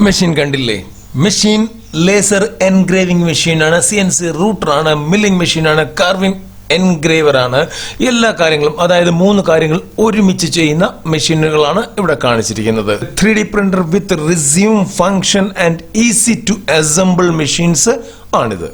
Machine കണ്ടില്ലേ? Machine laser engraving മെഷീനാണ്, CNC റൂട്ടറാണ്, milling മെഷീനാണ്, കാർവിംഗ് എൻഗ്രേവർ ആണ്. എല്ലാ കാര്യങ്ങളും, അതായത് 3 കാര്യങ്ങൾ ഒരുമിച്ച് ചെയ്യുന്ന മെഷീനുകളാണ് ഇവിടെ കാണിച്ചിരിക്കുന്നത്. 3D printer with resume function and easy to assemble machines ആണിത്.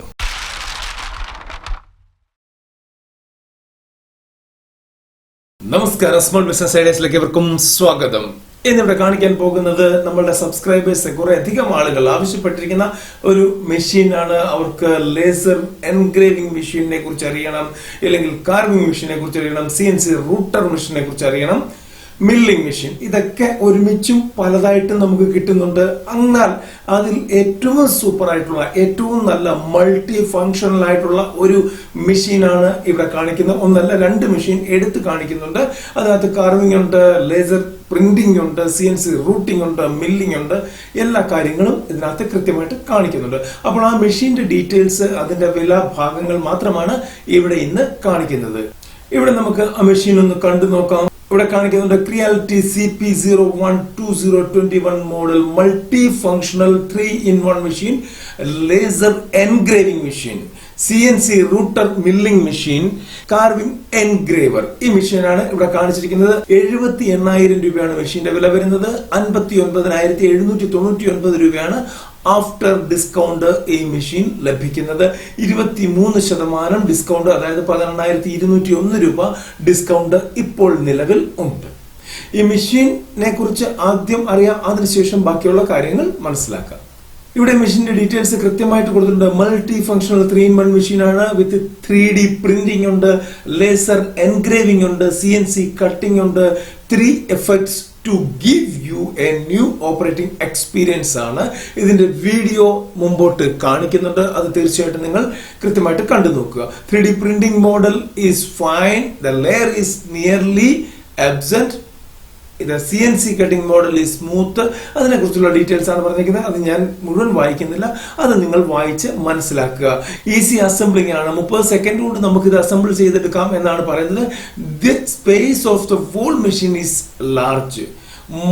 നമസ്കാരം, സ്മോൾ ബിസിനസ് ഐഡിയാസിലേക്ക് എവർക്കും സ്വാഗതം. എന്നിവിടെ കാണിക്കാൻ പോകുന്നത് നമ്മളുടെ സബ്സ്ക്രൈബേഴ്സ് കുറെ അധികം ആളുകൾ ആവശ്യപ്പെട്ടിരിക്കുന്ന ഒരു മെഷീനാണ്. അവർക്ക് ലേസർ എൻഗ്രേവിംഗ് മെഷീനെ കുറിച്ച് അറിയണം, അല്ലെങ്കിൽ കാർവിംഗ് മെഷീനെ കുറിച്ച് അറിയണം, CNC റൂട്ടർ മെഷീനെ കുറിച്ച് അറിയണം, മില്ലിംഗ് മെഷീൻ. ഇതൊക്കെ ഒരുമിച്ചും പലതായിട്ട് നമുക്ക് കിട്ടുന്നുണ്ട്. എന്നാൽ അതിൽ ഏറ്റവും സൂപ്പർ ആയിട്ടുള്ള, ഏറ്റവും നല്ല മൾട്ടി ഫങ്ഷണൽ ആയിട്ടുള്ള ഒരു മെഷീനാണ് ഇവിടെ കാണിക്കുന്നത്. ഒന്നല്ല, 2 മെഷീൻ എടുത്ത് കാണിക്കുന്നുണ്ട്. അതിനകത്ത് കാർവിംഗ് ഉണ്ട്, ലേസർ പ്രിന്റിംഗ് ഉണ്ട്, CNC റൂട്ടിംഗ് ഉണ്ട്, മില്ലിംഗ് ഉണ്ട്. എല്ലാ കാര്യങ്ങളും ഇതിനകത്ത് കൃത്യമായിട്ട് കാണിക്കുന്നുണ്ട്. അപ്പോൾ ആ മെഷീന്റെ ഡീറ്റെയിൽസ്, അതിന്റെ വില, ഭാഗങ്ങൾ മാത്രമാണ് ഇവിടെ ഇന്ന് കാണിക്കുന്നത്. ഇവിടെ നമുക്ക് ആ മെഷീൻ ഒന്ന് കണ്ടു നോക്കാം. ഇവിടെ കാണിക്കുന്നുണ്ട് Creality CP012021 model multi functional 3-in-1 machine, laser engraving machine, CNC router milling machine, carving engraver. ഈ മെഷീനാണ് ഇവിടെ കാണിച്ചിരിക്കുന്നത്. 78,000 രൂപയാണ് മെഷീന്റെ വില വരുന്നത്. 59,799 രൂപയാണ് ആഫ്റ്റർ ഡിസ്കൗണ്ട് ഈ മെഷീൻ ലഭിക്കുന്നത്. 23% ഡിസ്കൗണ്ട്, അതായത് 18,201 രൂപ ഡിസ്കൗണ്ട് ഇപ്പോൾ നിലവിൽ ഉണ്ട്. ഈ മെഷീനെ കുറിച്ച് ആദ്യം അറിയാം, അതിനുശേഷം ബാക്കിയുള്ള കാര്യങ്ങൾ മനസ്സിലാക്കാം. ഇവിടെ മെഷീന്റെ ഡീറ്റെയിൽസ് കൃത്യമായിട്ട് കൊടുത്തിട്ടുണ്ട്. മൾട്ടി ഫങ്ഷണൽ 3-in-1 മെഷീനാണ്. വിത്ത് 3D പ്രിന്റിംഗ് ഉണ്ട്, ലേസർ എൻഗ്രേവിംഗ് ഉണ്ട്, CNC കട്ടിംഗ് ഉണ്ട്, 3 effects to give you a new operating experience ആണ്. ഇതിന്റെ വീഡിയോ മുമ്പോട്ട് കാണിക്കുന്നുണ്ട്, അത് തീർച്ചയായിട്ടും നിങ്ങൾ കൃത്യമായിട്ട് കണ്ടു നോക്കുക. 3D printing model is fine, the layer is nearly absent. ഇത് CNC cutting model is smooth. അതിനെ കുറിച്ചുള്ള ഡീറ്റെയിൽസ് ആണ് പറഞ്ഞിരിക്കുന്നത്. അത് ഞാൻ മുഴുവൻ വായിക്കുന്നില്ല, അത് നിങ്ങൾ വായിച്ച് മനസ്സിലാക്കുക. ഈസി അസംബ്ലിംഗ് ആണ്, 30 സെക്കൻഡ് കൊണ്ട് നമുക്ക് ഇത് അസംബിൾ ചെയ്തെടുക്കാം എന്നാണ് പറയുന്നത്. The space of the whole machine is large.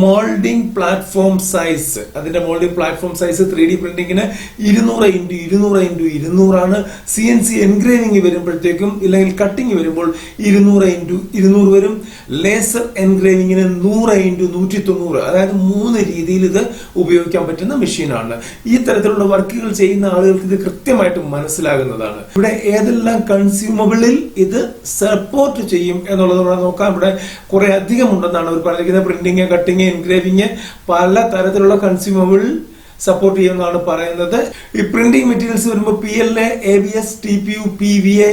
Moulding platform size, അതിന്റെ മോൾഡിംഗ് പ്ലാറ്റ്ഫോം സൈസ് 3D പ്രിന്റിങ്ങിന് 200x200x200 ആണ്. CNC എൻഗ്രേവിംഗ് വരുമ്പോഴത്തേക്കും, ഇല്ലെങ്കിൽ കട്ടിംഗ് വരുമ്പോൾ 200x200 വരും. ലേസർ എൻഗ്രേവിംഗിന് 100x190, അതായത് 3 രീതിയിൽ ഇത് ഉപയോഗിക്കാൻ പറ്റുന്ന മെഷീനാണ്. ഈ തരത്തിലുള്ള വർക്കുകൾ ചെയ്യുന്ന ആളുകൾക്ക് ഇത് കൃത്യമായിട്ട് മനസ്സിലാകുന്നതാണ്. ഇവിടെ ഏതെല്ലാം കൺസ്യൂമബിളിൽ ഇത് സപ്പോർട്ട് ചെയ്യും എന്നുള്ളത് നോക്കാം. ഇവിടെ കുറെ അധികം ഉണ്ടെന്നാണ് അവർ പറഞ്ഞിരിക്കുന്നത്. പ്രിന്റിങ്, കട്ടിങ്, എൻഗ്രേവിംഗ്, പല തരത്തിലുള്ള കൺസ്യൂമബിൾ സപ്പോർട്ട് ചെയ്യുമെന്നാണ് പറയുന്നത്. ഈ പ്രിന്റിംഗ് മെറ്റീരിയൽസ് വരുമ്പോൾ PLA, ABS, TPU, PVA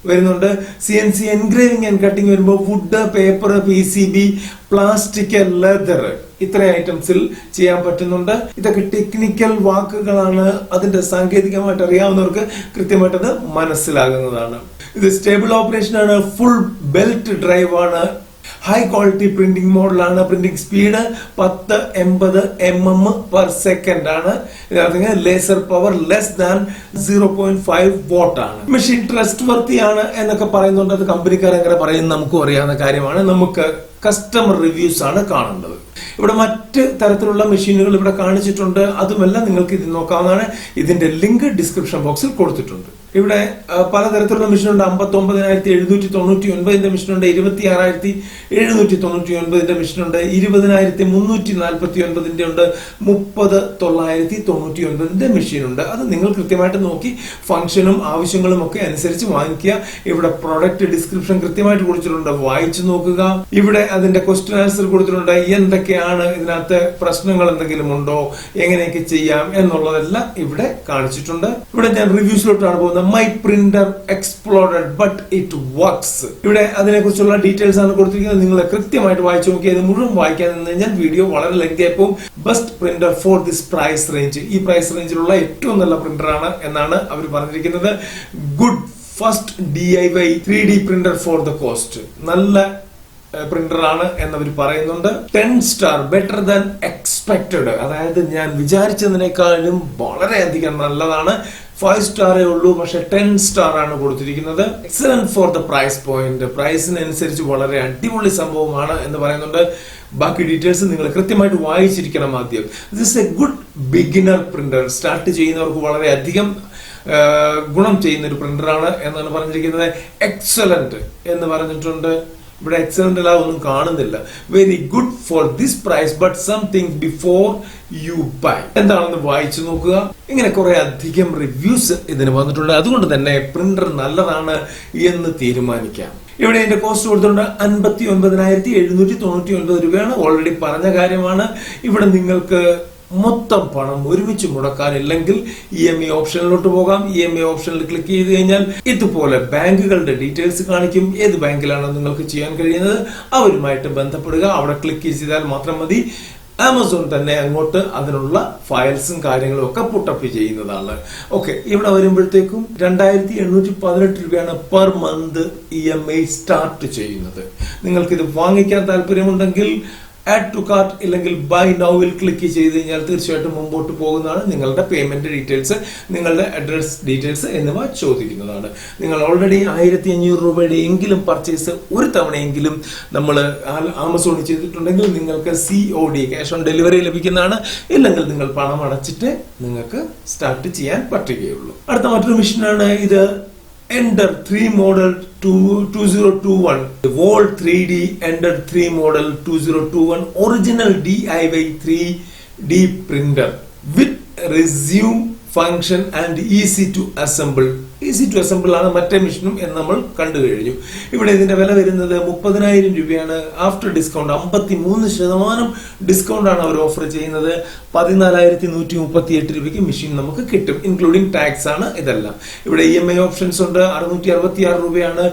വരുന്നുണ്ട്. CNC എൻഗ്രേവിംഗ് ആൻഡ് കട്ടിംഗ് വരുമ്പോൾ wood, paper, PCB, plastic, leather, ഇത്രയും ഐറ്റംസിൽ ചെയ്യാൻ പറ്റുന്നുണ്ട്. ഇതൊക്കെ ടെക്നിക്കൽ വാക്കുകളാണ്. അതിന്റെ സാങ്കേതികമായിട്ട് അറിയാവുന്നവർക്ക് കൃത്യമായിട്ട് അത് മനസ്സിലാകുന്നതാണ്. ഇത് സ്റ്റേബിൾ ഓപ്പറേഷൻ ആണ്, ഫുൾ ബെൽറ്റ് ഡ്രൈവ് ആണ്, ഹൈ ക്വാളിറ്റി പ്രിന്റിംഗ് മോഡലാണ്. പ്രിന്റിംഗ് സ്പീഡ് 1080 mm/s ആണ്. Laser power less than 0.5 watt ആണ്. മെഷീൻ ട്രസ്റ്റ് വർത്തി ആണ് എന്നൊക്കെ പറയുന്നുണ്ട്. അത് കമ്പനിക്കാർ എങ്ങനെ പറയുന്നത് നമുക്കും അറിയാവുന്ന കാര്യമാണ്. നമുക്ക് കസ്റ്റമർ റിവ്യൂസ് ആണ് കാണേണ്ടത്. ഇവിടെ മറ്റ് തരത്തിലുള്ള മെഷീനുകൾ ഇവിടെ കാണിച്ചിട്ടുണ്ട്. അതുമെല്ലാം നിങ്ങൾക്ക് ഇത് നോക്കാവുന്നതാണ്. ഇതിന്റെ ലിങ്ക് ഡിസ്ക്രിപ്ഷൻ ബോക്സിൽ കൊടുത്തിട്ടുണ്ട്. ഇവിടെ പലതരത്തിലുള്ള മെഷീനുണ്ട്. 59,799 മെഷീനുണ്ട്, 26,799 മെഷീനുണ്ട്, 20,349 ഉണ്ട്, 30,999 മെഷീനുണ്ട്. അത് നിങ്ങൾ കൃത്യമായിട്ട് നോക്കി ഫംഗ്ഷനും ആവശ്യങ്ങളും ഒക്കെ അനുസരിച്ച് വാങ്ങിക്കുക. ഇവിടെ പ്രൊഡക്റ്റ് ഡിസ്ക്രിപ്ഷൻ കൃത്യമായിട്ട് കൊടുത്തിട്ടുണ്ട്, വായിച്ചു നോക്കുക. ഇവിടെ അതിന്റെ ക്വസ്റ്റ്യൻ ആൻസർ കൊടുത്തിട്ടുണ്ട്. എന്തൊക്കെയാണ് ഇതിനകത്ത് പ്രശ്നങ്ങൾ എന്തെങ്കിലും ഉണ്ടോ, എങ്ങനെയൊക്കെ ചെയ്യാം എന്നുള്ളതെല്ലാം ഇവിടെ കാണിച്ചിട്ടുണ്ട്. ഇവിടെ ഞാൻ റിവ്യൂസിലോട്ടാണ് പോകുന്നത്. My printer exploded but it works. ഇവിടെ അതിനെ കുറിച്ചുള്ള ഡീറ്റെയിൽസ് ആണ് കൊടുത്തിരിക്കുന്നത്. നിങ്ങൾ കൃത്യമായിട്ട് വായിച്ചു നോക്കി. അത് മുഴുവൻ വായിക്കാൻ നിന്ന് കഴിഞ്ഞാൽ വീഡിയോ വളരെ ലെങ്തി ആയി പോകും. Best printer for this price range, ഈ പ്രൈസ് റേഞ്ചിലുള്ള ഏറ്റവും നല്ല പ്രിന്റർ ആണ് എന്നാണ് അവർ പറഞ്ഞിരിക്കുന്നത്. Good first DIY 3D printer for the cost. നല്ല പ്രിന്റർ ആണ് എന്നവർ പറയുന്നുണ്ട്. 10 സ്റ്റാർ, ബെറ്റർ ദാൻ എക്സ്പെക്ടഡ്, അതായത് ഞാൻ വിചാരിച്ചതിനേക്കാളും വളരെയധികം നല്ലതാണ്. 5 സ്റ്റാറേ ഉള്ളൂ, പക്ഷെ 10 സ്റ്റാർ ആണ് കൊടുത്തിരിക്കുന്നത്. Excellent for the price point, പ്രൈസിനനുസരിച്ച് വളരെ അടിപൊളി സംഭവമാണ് എന്ന് പറയുന്നുണ്ട്. ബാക്കി ഡീറ്റെയിൽസ് നിങ്ങൾ കൃത്യമായിട്ട് വായിച്ചിരിക്കണം ആദ്യം. This A good beginner printer, start ചെയ്യുന്നവർക്ക് വളരെയധികം ഗുണം ചെയ്യുന്ന ഒരു പ്രിന്ററാണ് എന്നാണ് പറഞ്ഞിരിക്കുന്നത്. എക്സലന്റ് എന്ന് പറഞ്ഞിട്ടുണ്ട്. ഇവിടെ എക്സലന്റ് അല്ല, ഒന്നും കാണുന്നില്ല. Very good for this price but something before you buy. എന്താണെന്ന് വായിച്ചു നോക്കുക. ഇങ്ങനെ കുറെ അധികം റിവ്യൂസ് ഇതിന് വന്നിട്ടുണ്ട്. അതുകൊണ്ട് തന്നെ പ്രിന്റർ നല്ലതാണ് എന്ന് തീരുമാനിക്കാം. ഇവിടെ എന്റെ കോസ്റ്റ് കൊടുത്തിട്ടുണ്ട് 59,799 രൂപയാണ്. ഓൾറെഡി പറഞ്ഞ കാര്യമാണ്. ഇവിടെ നിങ്ങൾക്ക് മൊത്തം പണം ഒരുമിച്ച് മുടക്കാനില്ലെങ്കിൽ EMI ഓപ്ഷനിലോട്ട് പോകാം. EMI ഓപ്ഷനിൽ ക്ലിക്ക് ചെയ്ത് കഴിഞ്ഞാൽ ഇതുപോലെ ബാങ്കുകളുടെ ഡീറ്റെയിൽസ് കാണിക്കും. ഏത് ബാങ്കിലാണ് നിങ്ങൾക്ക് ചെയ്യാൻ കഴിയുന്നത് അവരുമായിട്ട് ബന്ധപ്പെടുക. അവിടെ ക്ലിക്ക് ചെയ്താൽ മാത്രം മതി. ആമസോൺ തന്നെ അങ്ങോട്ട് അതിനുള്ള ഫയൽസും കാര്യങ്ങളും ഒക്കെ പുട്ടപ്പ് ചെയ്യുന്നതാണ്. ഓക്കെ, ഇവിടെ വരുമ്പോഴത്തേക്കും 2,818 രൂപയാണ് പെർ മന്ത് EMI സ്റ്റാർട്ട് ചെയ്യുന്നത്. നിങ്ങൾക്ക് ഇത് വാങ്ങിക്കാൻ താല്പര്യമുണ്ടെങ്കിൽ ആഡ് ടു കാർട്ട് ഇല്ലെങ്കിൽ ബൈ നൗവിൽ ക്ലിക്ക് ചെയ്ത് കഴിഞ്ഞാൽ തീർച്ചയായിട്ടും മുമ്പോട്ട് പോകുന്നതാണ്. നിങ്ങളുടെ പേയ്മെന്റ് ഡീറ്റെയിൽസ്, നിങ്ങളുടെ അഡ്രസ് ഡീറ്റെയിൽസ് എന്നിവ ചോദിക്കുന്നതാണ്. നിങ്ങൾ ഓൾറെഡി 1,500 രൂപയുടെ എങ്കിലും പർച്ചേസ് ഒരു തവണയെങ്കിലും നമ്മൾ ആമസോണിൽ ചെയ്തിട്ടുണ്ടെങ്കിൽ നിങ്ങൾക്ക് COD, ക്യാഷ് ഓൺ ഡെലിവറി ലഭിക്കുന്നതാണ്. ഇല്ലെങ്കിൽ നിങ്ങൾ പണം അടച്ചിട്ട് നിങ്ങൾക്ക് സ്റ്റാർട്ട് ചെയ്യാൻ പറ്റുകയുള്ളൂ. അടുത്ത മറ്റൊരു മിഷനാണ് ഇത്. Ender 3 model 2021, the Wall 3D Ender 3 model 2021 original DIY 3D printer with resume function and easy to assemble. Easy to assemble ആണ് മറ്റേ മെഷീനും എന്ന് നമ്മൾ കണ്ടു കഴിഞ്ഞു. ഇവിടെ ഇതിന്റെ വില വരുന്നത് 30,000 രൂപയാണ്. ആഫ്റ്റർ ഡിസ്കൗണ്ട് 53% ഡിസ്കൗണ്ട് ആണ് അവർ ഓഫർ ചെയ്യുന്നത്. 14,138 രൂപയ്ക്ക് മെഷീൻ നമുക്ക് കിട്ടും. ഇൻക്ലൂഡിംഗ് ടാക്സ് ആണ് ഇതെല്ലാം. ഇവിടെ EMI ഓപ്ഷൻസ് ഉണ്ട്. 666 രൂപയാണ്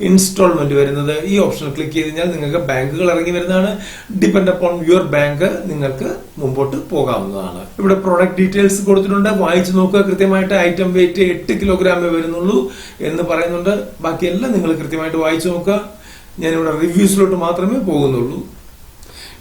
ഇൻസ്റ്റാൾമെന്റ് വരുന്നത്. ഈ ഓപ്ഷൻ ക്ലിക്ക് ചെയ്ത് കഴിഞ്ഞാൽ നിങ്ങൾക്ക് ബാങ്കുകൾ ഇറങ്ങി വരുന്നതാണ്. ഡിപെൻഡ് അപ്പോൺ യുവർ ബാങ്ക് നിങ്ങൾക്ക് മുമ്പോട്ട് പോകാവുന്നതാണ്. ഇവിടെ പ്രോഡക്റ്റ് ഡീറ്റെയിൽസ് കൊടുത്തിട്ടുണ്ട്. വായിച്ചു നോക്കുക കൃത്യമായിട്ട്. ഐറ്റം വെയിറ്റ് 8 കിലോഗ്രാമേ വരുന്നുള്ളൂ എന്ന് പറയുന്നുണ്ട്. ബാക്കിയെല്ലാം നിങ്ങൾ കൃത്യമായിട്ട് വായിച്ചു നോക്കുക. ഞാനിവിടെ റിവ്യൂസിലോട്ട് മാത്രമേ പോകുന്നുള്ളൂ.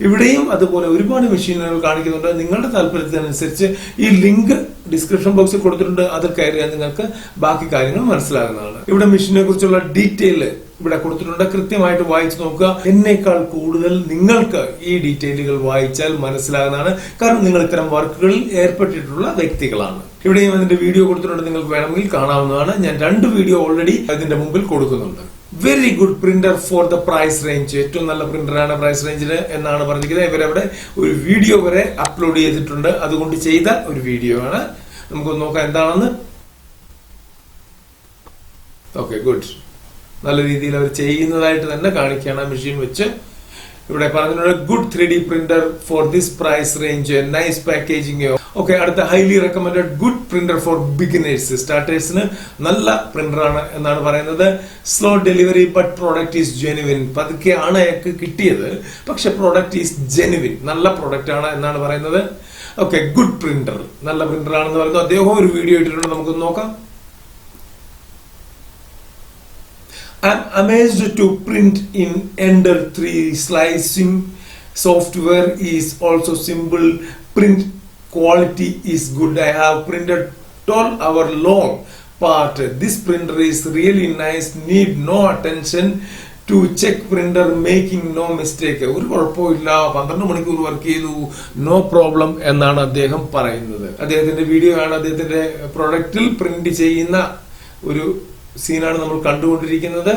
ഇവിടെയും അതുപോലെ ഒരുപാട് മെഷീനുകൾ കാണിക്കുന്നുണ്ട്. നിങ്ങളുടെ താല്പര്യത്തിനനുസരിച്ച് ഈ ലിങ്ക് ഡിസ്ക്രിപ്ഷൻ ബോക്സിൽ കൊടുത്തിട്ടുണ്ട്. അതിൽ കയറിയാൽ നിങ്ങൾക്ക് ബാക്കി കാര്യങ്ങൾ മനസ്സിലാകുന്നതാണ്. ഇവിടെ മെഷീനെ കുറിച്ചുള്ള ഡീറ്റെയിൽ ഇവിടെ കൊടുത്തിട്ടുണ്ട്. കൃത്യമായിട്ട് വായിച്ചു നോക്കുക. എന്നേക്കാൾ കൂടുതൽ നിങ്ങൾക്ക് ഈ ഡീറ്റെയിലുകൾ വായിച്ചാൽ മനസ്സിലാകുന്നതാണ്. കാരണം നിങ്ങൾ ഇത്തരം വർക്കുകളിൽ ഏർപ്പെട്ടിട്ടുള്ള വ്യക്തികളാണ്. ഇവിടെയും അതിന്റെ വീഡിയോ കൊടുത്തിട്ടുണ്ട്. നിങ്ങൾക്ക് വേണമെങ്കിൽ കാണാവുന്നതാണ്. ഞാൻ 2 വീഡിയോ ഓൾറെഡി ഇതിന്റെ മുമ്പിൽ കൊടുക്കുന്നുണ്ട്. Very good printer for the price range, ഏറ്റവും നല്ല പ്രിന്ററാണ് പ്രൈസ് റേഞ്ചിന് എന്നാണ് പറഞ്ഞിരിക്കുന്നത്. ഇവരവിടെ ഒരു വീഡിയോ വരെ അപ്ലോഡ് ചെയ്തിട്ടുണ്ട്. അതുകൊണ്ട് ചെയ്ത ഒരു വീഡിയോ ആണ്. നമുക്കൊന്ന് നോക്കാം എന്താണെന്ന്. Okay, good. നല്ല രീതിയിൽ അവർ ചെയ്യുന്നതായിട്ട് തന്നെ കാണിക്കുകയാണ് മെഷീൻ വെച്ച്. ഇവിടെ പറഞ്ഞിട്ടുണ്ട് good 3D printer for this price range, nice packaging. Okay, അടുത്ത highly recommended good printer for beginners, സ്റ്റാർട്ടേഴ്സിന് നല്ല പ്രിന്റർ ആണ് എന്നാണ് പറയുന്നത്. Slow delivery but product is genuine. പതുക്കെയാണ് അയാൾക്ക് കിട്ടിയത്, പക്ഷെ പ്രോഡക്റ്റ് ഈസ് ജെനുവിൻ, നല്ല പ്രോഡക്റ്റ് ആണ് എന്നാണ് പറയുന്നത്. ഓക്കെ, ഗുഡ് പ്രിന്റർ, നല്ല പ്രിന്റർ ആണെന്ന് പറയുന്നത്. അദ്ദേഹം ഒരു വീഡിയോ ഇട്ടിട്ടുണ്ട്, നമുക്കൊന്ന് നോക്കാം. I'm amazed to print in Ender 3. Slicing software is also simple. Print quality is good. I have printed 12-hour long part. This printer is really nice. Need no attention to check printer, making no mistake. ഒരു കുഴപ്പമില്ല, 12 മണിക്കൂർ work ചെയ്തു, no problem എന്നാണ് അദ്ദേഹം പറയുന്നത്. അദ്ദേഹത്തിന്റെ video ആണ്. അദ്ദേഹത്തിന്റെ പ്രൊഡക്റ്റിൽ പ്രിന്റ് ചെയ്യുന്ന ഒരു സീനാണ് നമ്മൾ കണ്ടുകൊണ്ടിരിക്കുന്നത്.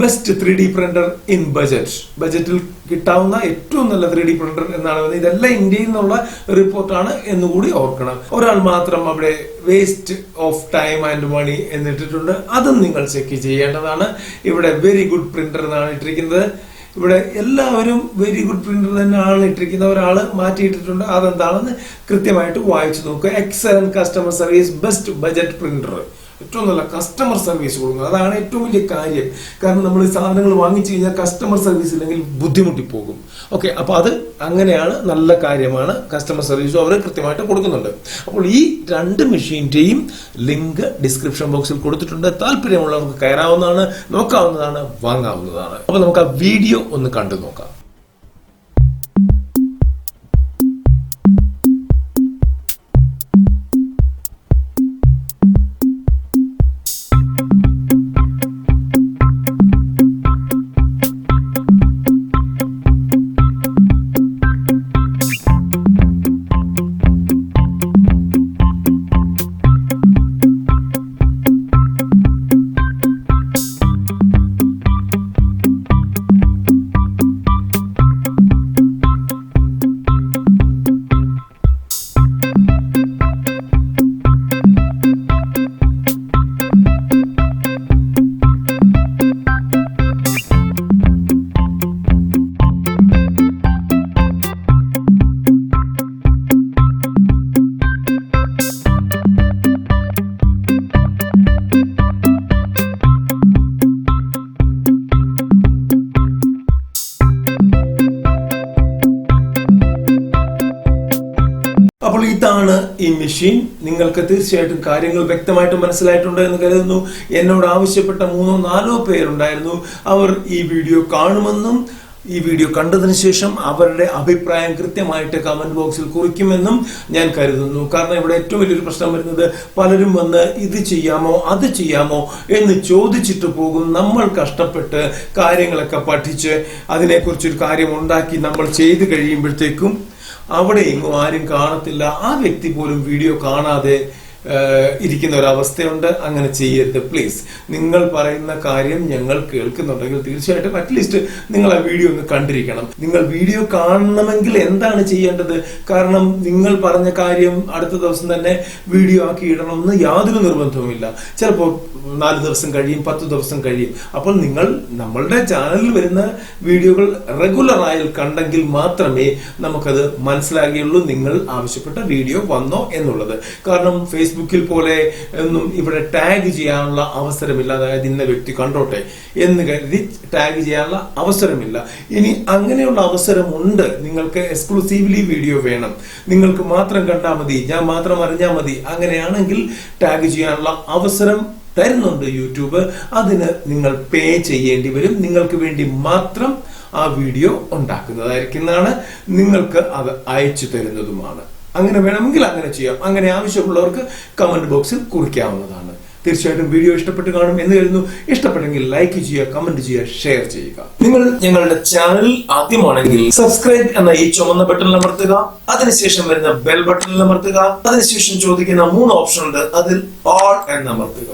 ബെസ്റ്റ് 3D പ്രിന്റർ ഇൻ ബജറ്റിൽ കിട്ടാവുന്ന ഏറ്റവും നല്ല 3D പ്രിന്റർ എന്നാണ് പറയുന്നത്. ഇതെല്ലാം ഇന്ത്യയിൽ നിന്നുള്ള റിപ്പോർട്ടാണ് എന്നുകൂടി ഓർക്കണം. ഒരാൾ മാത്രം അവിടെ waste of time and money എന്നിട്ടിട്ടുണ്ട്. അതും നിങ്ങൾ ചെക്ക് ചെയ്യേണ്ടതാണ്. ഇവിടെ വെരി ഗുഡ് പ്രിന്റർ എന്നാണ് ഇട്ടിരിക്കുന്നത്. ഇവിടെ എല്ലാവരും വെരി ഗുഡ് പ്രിന്റർ തന്നെയാണ് ഇട്ടിരിക്കുന്ന. ഒരാള് മാറ്റിയിട്ടിട്ടുണ്ട്. അതെന്താണെന്ന് കൃത്യമായിട്ട് വായിച്ചു നോക്കുക. Excellent customer service, best budget printer. ഏറ്റവും നല്ല കസ്റ്റമർ സർവീസ് കൊടുക്കുക. അതാണ് ഏറ്റവും വലിയ കാര്യം. കാരണം നമ്മൾ ഈ സാധനങ്ങൾ വാങ്ങിച്ചു കഴിഞ്ഞാൽ കസ്റ്റമർ സർവീസ് ഇല്ലെങ്കിൽ ബുദ്ധിമുട്ടി പോകും. ഓക്കെ, അപ്പൊ അത് അങ്ങനെയാണ്, നല്ല കാര്യമാണ്. കസ്റ്റമർ സർവീസും അവർ കൃത്യമായിട്ട് കൊടുക്കുന്നുണ്ട്. അപ്പോൾ ഈ 2 മെഷീന്റെയും ലിങ്ക് ഡിസ്ക്രിപ്ഷൻ ബോക്സിൽ കൊടുത്തിട്ടുണ്ട്. താല്പര്യമുള്ളവർക്ക് കയറാവുന്നതാണ്, നോക്കാവുന്നതാണ്, വാങ്ങാവുന്നതാണ്. അപ്പൊ നമുക്ക് ആ വീഡിയോ ഒന്ന് കണ്ടു നോക്കാം. അപ്പോൾ ഇതാണ് ഈ മെഷീൻ. നിങ്ങൾക്ക് തീർച്ചയായിട്ടും കാര്യങ്ങൾ വ്യക്തമായിട്ട് മനസ്സിലായിട്ടുണ്ട് എന്ന് കരുതുന്നു. എന്നോട് ആവശ്യപ്പെട്ട 3-4 പേരുണ്ടായിരുന്നു. അവർ ഈ വീഡിയോ കാണുമെന്നും ഈ വീഡിയോ കണ്ടതിന് ശേഷം അവരുടെ അഭിപ്രായം കൃത്യമായിട്ട് കമന്റ് ബോക്സിൽ കുറിക്കുമെന്നും ഞാൻ കരുതുന്നു. കാരണം ഇവിടെ ഏറ്റവും വലിയൊരു പ്രശ്നം വരുന്നത്, പലരും വന്ന് ഇത് ചെയ്യാമോ അത് ചെയ്യാമോ എന്ന് ചോദിച്ചിട്ട് പോകും. നമ്മൾ കഷ്ടപ്പെട്ട് കാര്യങ്ങളൊക്കെ പഠിച്ച് അതിനെക്കുറിച്ചൊരു കാര്യം ഉണ്ടാക്കി നമ്മൾ ചെയ്ത് കഴിയുമ്പോഴത്തേക്കും അവിടെ എങ്ങും ആരും കാണത്തില്ല. ആ വ്യക്തി പോലും വീഡിയോ കാണാതെ ഇരിക്കുന്ന ഒരവസ്ഥയുണ്ട്. അങ്ങനെ ചെയ്യരുത് പ്ലീസ്. നിങ്ങൾ പറയുന്ന കാര്യം ഞങ്ങൾ കേൾക്കുന്നുണ്ടെങ്കിൽ തീർച്ചയായിട്ടും അറ്റ്ലീസ്റ്റ് നിങ്ങൾ ആ വീഡിയോ ഒന്ന് കണ്ടിരിക്കണം. നിങ്ങൾ വീഡിയോ കാണണമെങ്കിൽ എന്താണ് ചെയ്യേണ്ടത്? കാരണം നിങ്ങൾ പറഞ്ഞ കാര്യം അടുത്ത ദിവസം തന്നെ വീഡിയോ ആക്കി ഇടണമെന്ന് യാതൊരു നിർബന്ധവുമില്ല. ചിലപ്പോൾ 4 ദിവസം കഴിയും, 10 ദിവസം കഴിയും. അപ്പോൾ നിങ്ങൾ നമ്മളുടെ ചാനലിൽ വരുന്ന വീഡിയോകൾ റെഗുലറായി കണ്ടെങ്കിൽ മാത്രമേ നമുക്കത് മനസ്സിലാകുകയുള്ളൂ നിങ്ങൾ ആവശ്യപ്പെട്ട വീഡിയോ വന്നോ എന്നുള്ളത്. കാരണം ഫേസ്ബുക്കിൽ പോലെ ഒന്നും ഇവിടെ ടാഗ് ചെയ്യാനുള്ള അവസരമില്ല. അതായത് ഇന്ന വ്യക്തി കണ്ടോട്ടെ എന്ന് കരുതി ടാഗ് ചെയ്യാനുള്ള അവസരമില്ല. ഇനി അങ്ങനെയുള്ള അവസരമുണ്ട്. നിങ്ങൾക്ക് എക്സ്ക്ലൂസീവ്ലി വീഡിയോ വേണം, നിങ്ങൾക്ക് മാത്രം കണ്ടാൽ മതി, ഞാൻ മാത്രം അറിഞ്ഞാൽ മതി, അങ്ങനെയാണെങ്കിൽ ടാഗ് ചെയ്യാനുള്ള അവസരം തരുന്നുണ്ട് യൂട്യൂബ്. അതിന് നിങ്ങൾ പേ ചെയ്യേണ്ടി വരും. നിങ്ങൾക്ക് വേണ്ടി മാത്രം ആ വീഡിയോ ഉണ്ടാക്കുന്നതായിരിക്കുന്നതാണ്, നിങ്ങൾക്ക് അത് അയച്ചു തരുന്നതുമാണ്. അങ്ങനെ വേണമെങ്കിൽ അങ്ങനെ ചെയ്യാം. അങ്ങനെ ആവശ്യമുള്ളവർക്ക് കമന്റ് ബോക്സിൽ കുറിക്കാവുന്നതാണ്. തീർച്ചയായിട്ടും വീഡിയോ ഇഷ്ടപ്പെട്ട് കാണും എന്ന് കരുതുന്നു. ഇഷ്ടപ്പെട്ടെങ്കിൽ ലൈക്ക് ചെയ്യുക, കമന്റ് ചെയ്യുക, ഷെയർ ചെയ്യുക. നിങ്ങൾ ഞങ്ങളുടെ ചാനൽ ആദ്യമാണെങ്കിൽ സബ്സ്ക്രൈബ് എന്ന ഈ ചുവന്ന ബട്ടണിൽ അമർത്തുക. അതിനുശേഷം വരുന്ന ബെൽ ബട്ടണിൽ അമർത്തുക. അതിനുശേഷം ചോദിക്കുന്ന 3 ഓപ്ഷൻ ഉണ്ട്, അതിൽ ഓൾ എന്ന് അമർത്തുക.